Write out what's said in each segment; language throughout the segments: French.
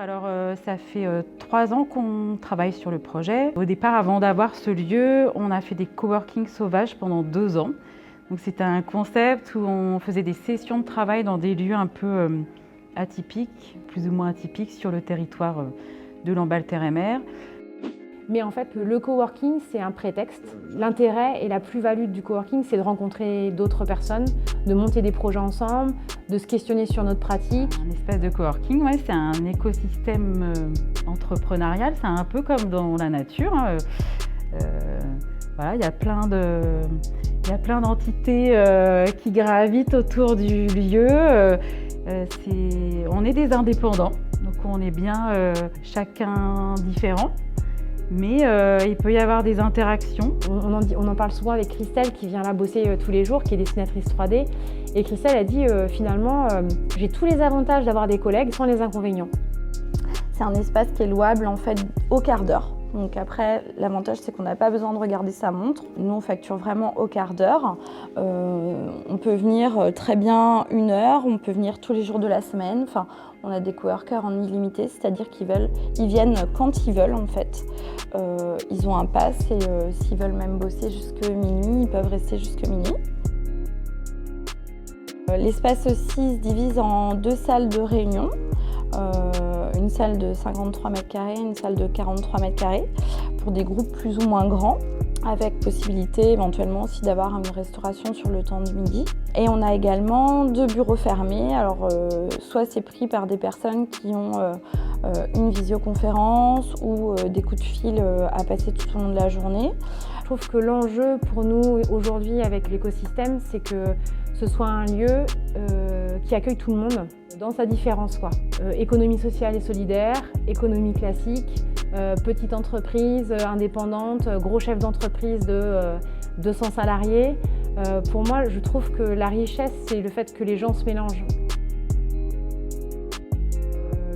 Alors, ça fait 3 ans qu'on travaille sur le projet. Au départ, avant d'avoir ce lieu, on a fait des coworking sauvages pendant 2 ans. Donc, c'était un concept où on faisait des sessions de travail dans des lieux un peu atypiques, plus ou moins atypiques, sur le territoire de Lamballe-Terre-et-Mer. Mais en fait, le coworking, c'est un prétexte. L'intérêt et la plus-value du coworking, c'est de rencontrer d'autres personnes, de monter des projets ensemble, de se questionner sur notre pratique. Un espace de coworking, ouais, c'est un écosystème entrepreneurial, c'est un peu comme dans la nature. Voilà, il y a plein d'entités qui gravitent autour du lieu. On est des indépendants, donc on est bien chacun différent. Mais il peut y avoir des interactions. On en parle souvent avec Christelle qui vient là bosser tous les jours, qui est dessinatrice 3D. Et Christelle a dit finalement, j'ai tous les avantages d'avoir des collègues sans les inconvénients. C'est un espace qui est louable en fait au quart d'heure. Donc après, l'avantage c'est qu'on n'a pas besoin de regarder sa montre. Nous on facture vraiment au quart d'heure. On peut venir très bien 1 heure, on peut venir tous les jours de la semaine. Enfin, on a des coworkers en illimité, c'est-à-dire ils viennent quand ils veulent en fait. Ils ont un pass et s'ils veulent même bosser jusqu'à minuit, ils peuvent rester jusqu'à minuit. L'espace aussi se divise en 2 salles de réunion. Une salle de 53 mètres carrés, une salle de 43 mètres carrés pour des groupes plus ou moins grands, avec possibilité éventuellement aussi d'avoir une restauration sur le temps du midi. Et on a également 2 bureaux fermés. Alors soit c'est pris par des personnes qui ont une visioconférence ou des coups de fil à passer tout au long de la journée. Je trouve que l'enjeu pour nous aujourd'hui avec l'écosystème, c'est que ce soit un lieu qui accueille tout le monde dans sa différence, quoi. Économie sociale et solidaire, économie classique, petite entreprise indépendante, gros chef d'entreprise de 200 salariés. Pour moi, je trouve que la richesse, c'est le fait que les gens se mélangent.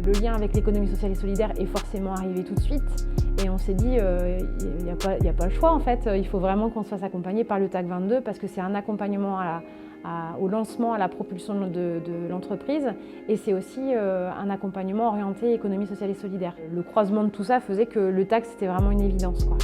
Le lien avec l'économie sociale et solidaire est forcément arrivé tout de suite. Et on s'est dit, il n'y a pas le choix en fait, il faut vraiment qu'on se fasse accompagner par le TAC 22 parce que c'est un accompagnement au lancement, à la propulsion de l'entreprise et c'est aussi un accompagnement orienté économie sociale et solidaire. Le croisement de tout ça faisait que le TAC c'était vraiment une évidence, quoi.